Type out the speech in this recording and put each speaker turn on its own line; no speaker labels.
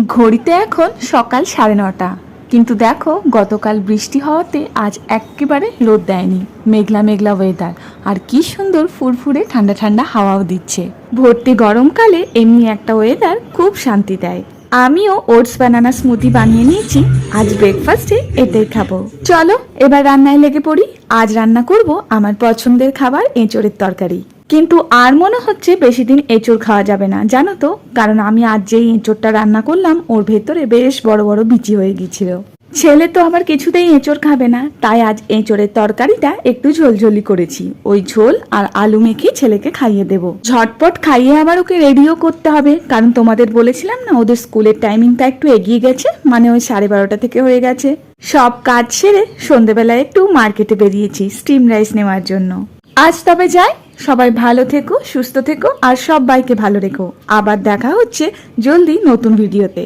ঘড়িতে এখন সকাল 9:30, কিন্তু দেখো গতকাল বৃষ্টি হওয়াতে আজ একেবারে রোদ দেয়নি। মেঘলা মেঘলা ওয়েদার, আর কি সুন্দর ফুরফুরে ঠান্ডা ঠান্ডা হাওয়াও দিচ্ছে। ভর্তি গরমকালে এমনি একটা ওয়েদার খুব শান্তি দেয়। আমিও ওটস বানানা স্মুদি বানিয়ে নিয়েছি, আজ ব্রেকফাস্টে এটাই খাবো। চলো এবার রান্নায় লেগে পড়ি। আজ রান্না করব আমার পছন্দের খাবার, এঁচোড়ের তরকারি। কিন্তু আর মনে হচ্ছে বেশি দিন এঁচোড় খাওয়া যাবে না, জানো তো, কারণ আমি আজ যেই এঁচোড়টা রান্না করলাম ওর ভেতরে বেশ বড় বড় বিচি হয়ে গিয়েছিল। ছেলে তো আবার কিছুতেই এঁচোড় খাবে না, তাই আজ এঁচোড়ের তরকারিটা একটু ঝোলঝোলি করেছি। ওই ঝোল আর আলু মেখে ছেলেকে খাইয়ে দেব। ঝটপট খাইয়ে আবার ওকে রেডিও করতে হবে, কারণ তোমাদের বলেছিলাম না ওদের স্কুলের টাইমিংটা একটু এগিয়ে গেছে, মানে ওই 12:30 থেকে হয়ে গেছে। সব কাজ সেরে সন্ধেবেলায় একটু মার্কেটে বেরিয়েছি স্টিম রাইস নেওয়ার জন্য। আজ তবে যাই। সবাই ভালো থেকো, সুস্থ থেকো, আর সবাইকে ভালো রেখো। আবার দেখা হচ্ছে জলদি নতুন ভিডিওতে।